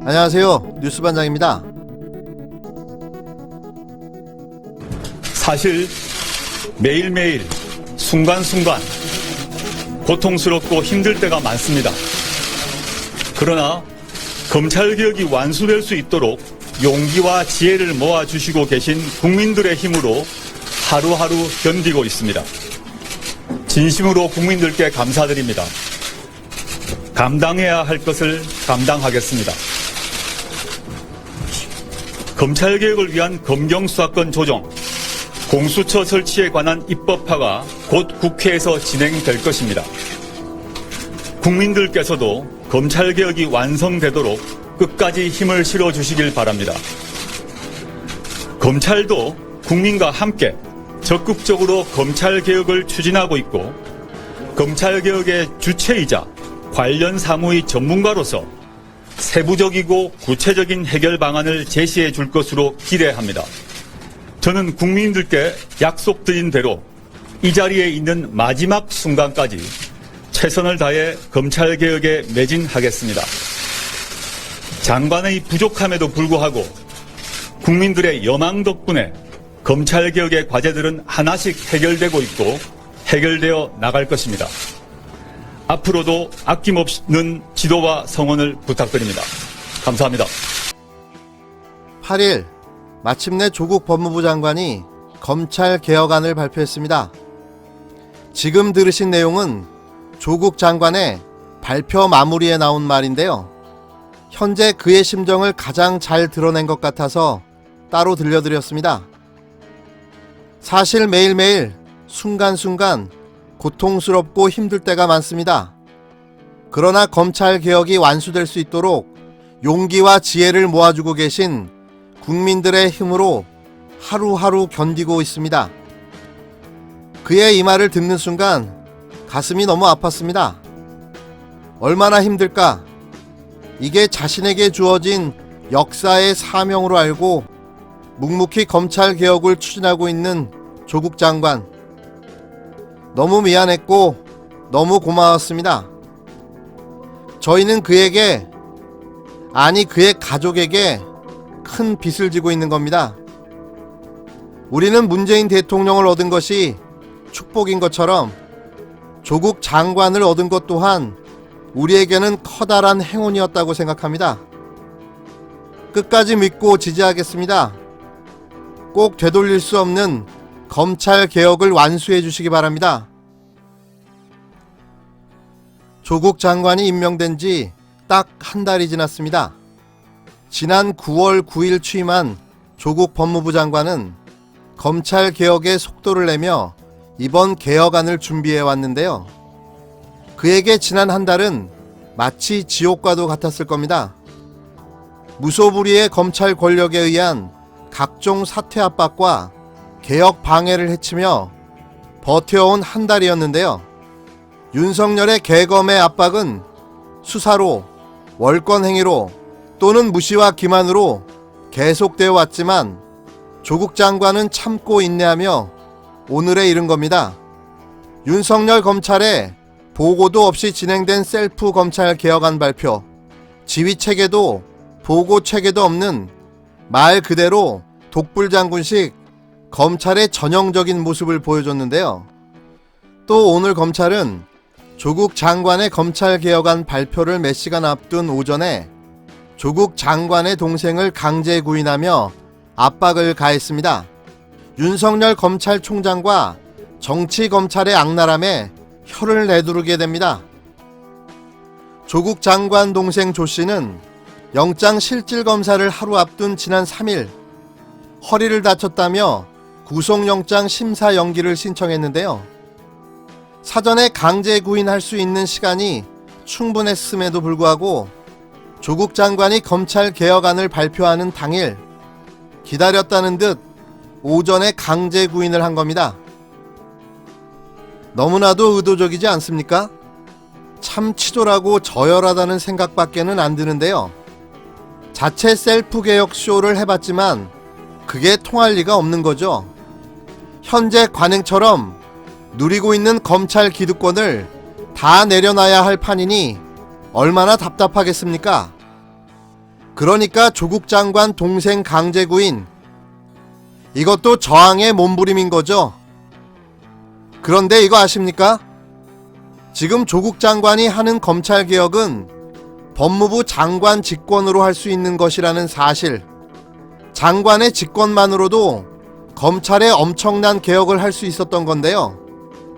안녕하세요. 뉴스반장입니다. 사실 매일매일 순간순간 고통스럽고 힘들 때가 많습니다. 그러나 검찰개혁이 완수될 수 있도록 용기와 지혜를 모아주시고 계신 국민들의 힘으로 하루하루 견디고 있습니다. 진심으로 국민들께 감사드립니다. 감당해야 할 것을 감당하겠습니다. 검찰개혁을 위한 검경수사권 조정, 공수처 설치에 관한 입법화가 곧 국회에서 진행될 것입니다. 국민들께서도 검찰개혁이 완성되도록 끝까지 힘을 실어주시길 바랍니다. 검찰도 국민과 함께 적극적으로 검찰개혁을 추진하고 있고 검찰개혁의 주체이자 관련 사무의 전문가로서 세부적이고 구체적인 해결 방안을 제시해 줄 것으로 기대합니다. 저는 국민들께 약속드린 대로 이 자리에 있는 마지막 순간까지 최선을 다해 검찰개혁에 매진하겠습니다. 장관의 부족함에도 불구하고 국민들의 여망 덕분에 검찰개혁의 과제들은 하나씩 해결되고 있고 해결되어 나갈 것입니다. 앞으로도 아낌없는 지도와 성원을 부탁드립니다. 감사합니다. 8일 마침내 조국 법무부 장관이 검찰개혁안을 발표했습니다. 지금 들으신 내용은 조국 장관의 발표 마무리에 나온 말인데요. 현재 그의 심정을 가장 잘 드러낸 것 같아서 따로 들려드렸습니다. 사실 매일매일 순간순간 고통스럽고 힘들 때가 많습니다. 그러나 검찰개혁이 완수될 수 있도록 용기와 지혜를 모아주고 계신 국민들의 힘으로 하루하루 견디고 있습니다. 그의 이 말을 듣는 순간 가슴이 너무 아팠습니다. 얼마나 힘들까? 이게 자신에게 주어진 역사의 사명으로 알고 묵묵히 검찰개혁을 추진하고 있는 조국 장관. 너무 미안했고 너무 고마웠습니다. 저희는 그에게, 아니 그의 가족에게 큰 빚을 지고 있는 겁니다. 우리는 문재인 대통령을 얻은 것이 축복인 것처럼 조국 장관을 얻은 것 또한 우리에게는 커다란 행운이었다고 생각합니다. 끝까지 믿고 지지하겠습니다. 꼭 되돌릴 수 없는 검찰개혁을 완수해 주시기 바랍니다. 조국 장관이 임명된 지 딱 한 달이 지났습니다. 지난 9월 9일 취임한 조국 법무부 장관은 검찰개혁에 속도를 내며 이번 개혁안을 준비해 왔는데요. 그에게 지난 한 달은 마치 지옥과도 같았을 겁니다. 무소불위의 검찰 권력에 의한 각종 사퇴 압박과 개혁 방해를 헤치며 버텨온 한 달이었는데요. 윤석열의 개검의 압박은 수사로, 월권 행위로 또는 무시와 기만으로 계속되어 왔지만 조국 장관은 참고 인내하며 오늘에 이른 겁니다. 윤석열 검찰의 보고도 없이 진행된 셀프 검찰 개혁안 발표, 지휘체계도 보고체계도 없는 말 그대로 독불장군식 검찰의 전형적인 모습을 보여줬는데요. 또 오늘 검찰은 조국 장관의 검찰개혁안 발표를 몇 시간 앞둔 오전에 조국 장관의 동생을 강제 구인하며 압박을 가했습니다. 윤석열 검찰총장과 정치검찰의 악랄함에 혀를 내두르게 됩니다. 조국 장관 동생 조 씨는 영장실질검사를 하루 앞둔 지난 3일 허리를 다쳤다며 구속영장 심사 연기를 신청했는데요. 사전에 강제 구인할 수 있는 시간이 충분했음에도 불구하고 조국 장관이 검찰개혁안을 발표하는 당일 기다렸다는 듯 오전에 강제 구인을 한 겁니다. 너무나도 의도적이지 않습니까? 참 치졸하고 저열하다는 생각밖에는 안 드는데요. 자체 셀프 개혁 쇼를 해봤지만 그게 통할 리가 없는 거죠. 현재 관행처럼 누리고 있는 검찰 기득권을 다 내려놔야 할 판이니 얼마나 답답하겠습니까? 그러니까 조국 장관 동생 강제구인, 이것도 저항의 몸부림인 거죠. 그런데 이거 아십니까? 지금 조국 장관이 하는 검찰개혁은 법무부 장관 직권으로 할 수 있는 것이라는 사실, 장관의 직권만으로도 검찰의 엄청난 개혁을 할 수 있었던 건데요.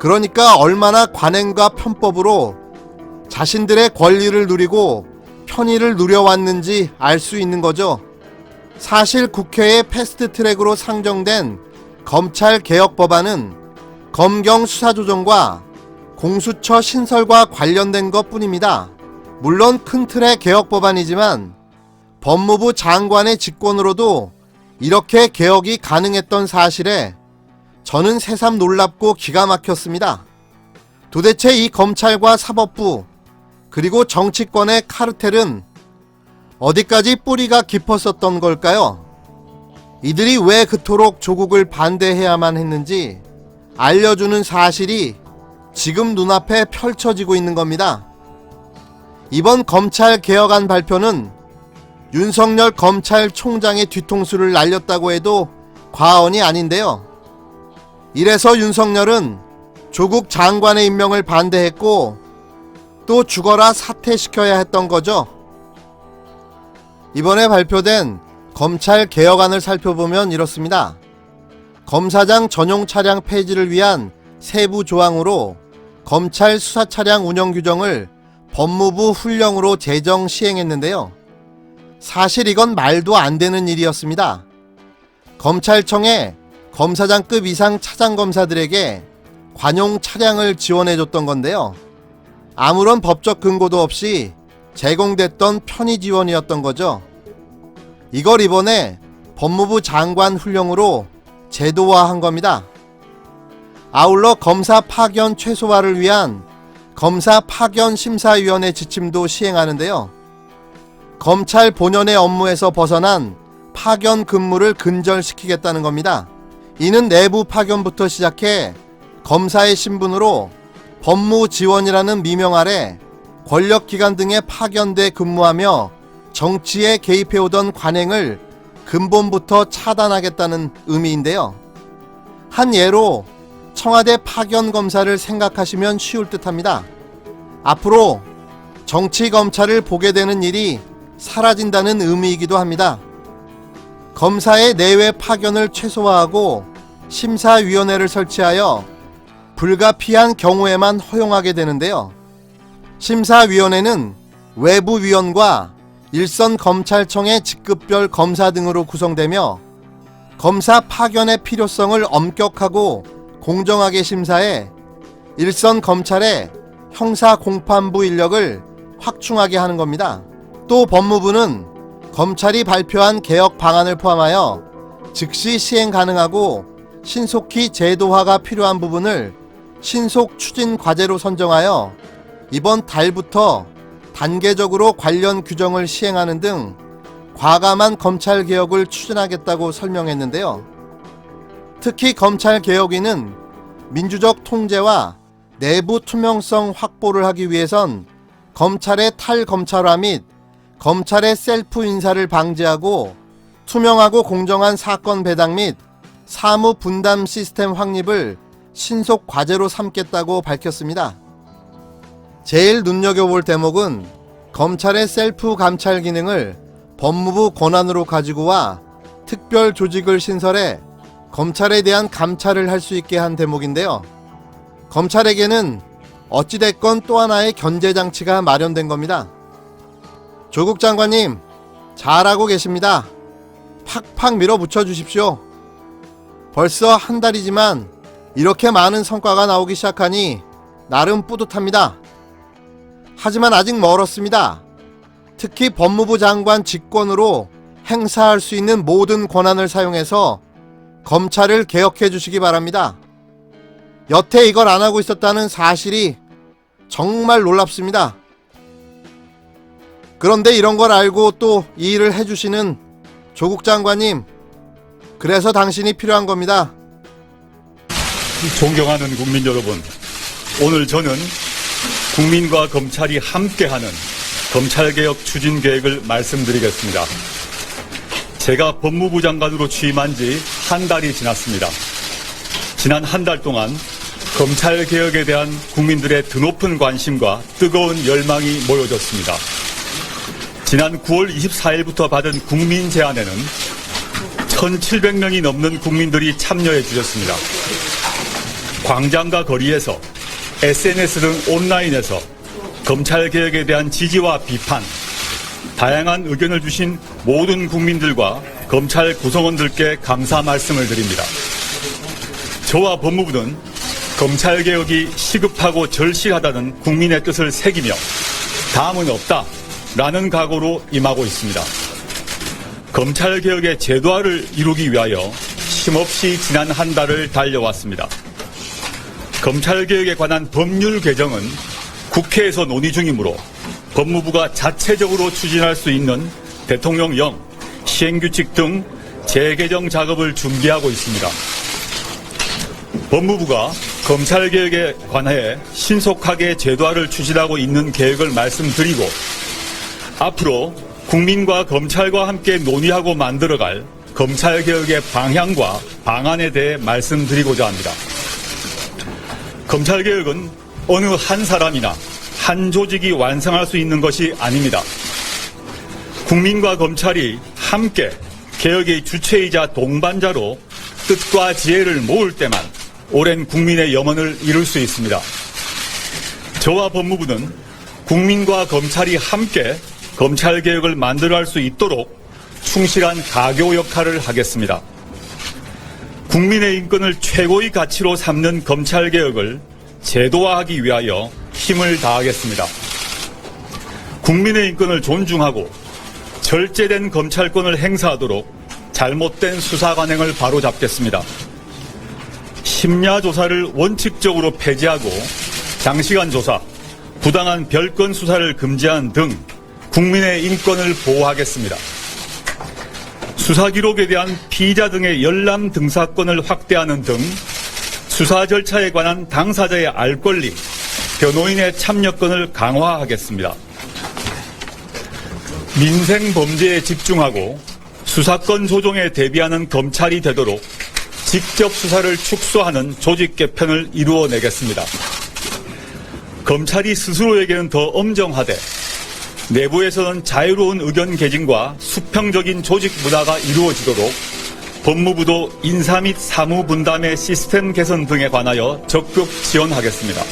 그러니까 얼마나 관행과 편법으로 자신들의 권리를 누리고 편의를 누려왔는지 알 수 있는 거죠. 사실 국회의 패스트트랙으로 상정된 검찰개혁 법안은 검경 수사조정과 공수처 신설과 관련된 것 뿐입니다. 물론 큰 틀의 개혁 법안이지만 법무부 장관의 직권으로도 이렇게 개혁이 가능했던 사실에 저는 새삼 놀랍고 기가 막혔습니다. 도대체 이 검찰과 사법부 그리고 정치권의 카르텔은 어디까지 뿌리가 깊었었던 걸까요? 이들이 왜 그토록 조국을 반대해야만 했는지 알려주는 사실이 지금 눈앞에 펼쳐지고 있는 겁니다. 이번 검찰개혁안 발표는 윤석열 검찰총장의 뒤통수를 날렸다고 해도 과언이 아닌데요. 이래서 윤석열은 조국 장관의 임명을 반대했고 또 죽어라 사퇴시켜야 했던 거죠. 이번에 발표된 검찰개혁안을 살펴보면 이렇습니다. 검사장 전용 차량 폐지를 위한 세부 조항으로 검찰 수사 차량 운영 규정을 법무부 훈령으로 제정 시행했는데요. 사실 이건 말도 안 되는 일이었습니다. 검찰청에 검사장급 이상 차장검사들에게 관용 차량을 지원해줬던 건데요. 아무런 법적 근거도 없이 제공됐던 편의 지원이었던 거죠. 이걸 이번에 법무부 장관 훈령으로 제도화한 겁니다. 아울러 검사 파견 최소화를 위한 검사 파견 심사위원회 지침도 시행하는데요. 검찰 본연의 업무에서 벗어난 파견 근무를 근절시키겠다는 겁니다. 이는 내부 파견부터 시작해 검사의 신분으로 법무 지원이라는 미명 아래 권력기관 등에 파견돼 근무하며 정치에 개입해오던 관행을 근본부터 차단하겠다는 의미인데요. 한 예로 청와대 파견검사를 생각하시면 쉬울 듯합니다. 앞으로 정치검찰을 보게 되는 일이 사라진다는 의미이기도 합니다. 검사의 내외 파견을 최소화하고 심사위원회를 설치하여 불가피한 경우에만 허용하게 되는데요. 심사위원회는 외부위원과 일선 검찰청의 직급별 검사 등으로 구성되며 검사 파견의 필요성을 엄격하고 공정하게 심사해 일선 검찰의 형사 공판부 인력을 확충하게 하는 겁니다. 또 법무부는 검찰이 발표한 개혁 방안을 포함하여 즉시 시행 가능하고 신속히 제도화가 필요한 부분을 신속 추진 과제로 선정하여 이번 달부터 단계적으로 관련 규정을 시행하는 등 과감한 검찰개혁을 추진하겠다고 설명했는데요. 특히 검찰개혁위는 민주적 통제와 내부 투명성 확보를 하기 위해선 검찰의 탈검찰화 및 검찰의 셀프 인사를 방지하고 투명하고 공정한 사건 배당 및 사무 분담 시스템 확립을 신속 과제로 삼겠다고 밝혔습니다. 제일 눈여겨볼 대목은 검찰의 셀프 감찰 기능을 법무부 권한으로 가지고 와 특별 조직을 신설해 검찰에 대한 감찰을 할 수 있게 한 대목인데요. 검찰에게는 어찌됐건 또 하나의 견제장치가 마련된 겁니다. 조국 장관님, 잘하고 계십니다. 팍팍 밀어붙여 주십시오. 벌써 한 달이지만 이렇게 많은 성과가 나오기 시작하니 나름 뿌듯합니다. 하지만 아직 멀었습니다. 특히 법무부 장관 직권으로 행사할 수 있는 모든 권한을 사용해서 검찰을 개혁해 주시기 바랍니다. 여태 이걸 안 하고 있었다는 사실이 정말 놀랍습니다. 그런데 이런 걸 알고 또 이 일을 해주시는 조국 장관님, 그래서 당신이 필요한 겁니다. 존경하는 국민 여러분, 오늘 저는 국민과 검찰이 함께하는 검찰개혁 추진 계획을 말씀드리겠습니다. 제가 법무부 장관으로 취임한 지 한 달이 지났습니다. 지난 한 달 동안 검찰개혁에 대한 국민들의 드높은 관심과 뜨거운 열망이 모여졌습니다. 지난 9월 24일부터 받은 국민 제안에는 1,700명이 넘는 국민들이 참여해 주셨습니다. 광장과 거리에서 SNS 등 온라인에서 검찰개혁에 대한 지지와 비판, 다양한 의견을 주신 모든 국민들과 검찰 구성원들께 감사 말씀을 드립니다. 저와 법무부는 검찰개혁이 시급하고 절실하다는 국민의 뜻을 새기며 다음은 없다라는 각오로 임하고 있습니다. 검찰개혁의 제도화를 이루기 위하여 쉼없이 지난 한 달을 달려왔습니다. 검찰개혁에 관한 법률 개정은 국회에서 논의 중이므로 법무부가 자체적으로 추진할 수 있는 대통령령, 시행규칙 등 재개정 작업을 준비하고 있습니다. 법무부가 검찰개혁에 관해 신속하게 제도화를 추진하고 있는 계획을 말씀드리고 앞으로 국민과 검찰과 함께 논의하고 만들어갈 검찰개혁의 방향과 방안에 대해 말씀드리고자 합니다. 검찰개혁은 어느 한 사람이나 한 조직이 완성할 수 있는 것이 아닙니다. 국민과 검찰이 함께 개혁의 주체이자 동반자로 뜻과 지혜를 모을 때만 오랜 국민의 염원을 이룰 수 있습니다. 저와 법무부는 국민과 검찰이 함께 검찰개혁을 만들어갈 수 있도록 충실한 가교 역할을 하겠습니다. 국민의 인권을 최고의 가치로 삼는 검찰개혁을 제도화하기 위하여 힘을 다하겠습니다. 국민의 인권을 존중하고 절제된 검찰권을 행사하도록 잘못된 수사 관행을 바로잡겠습니다. 심야 조사를 원칙적으로 폐지하고 장시간 조사, 부당한 별건 수사를 금지하는 등 국민의 인권을 보호하겠습니다. 수사 기록에 대한 피의자 등의 열람 등사권을 확대하는 등 수사 절차에 관한 당사자의 알 권리, 변호인의 참여권을 강화하겠습니다. 민생 범죄에 집중하고 수사권 조정에 대비하는 검찰이 되도록 직접 수사를 축소하는 조직 개편을 이루어내겠습니다. 검찰이 스스로에게는 더 엄정하되 내부에서는 자유로운 의견 개진과 수평적인 조직 문화가 이루어지도록 법무부도 인사 및 사무 분담의 시스템 개선 등에 관하여 적극 지원하겠습니다.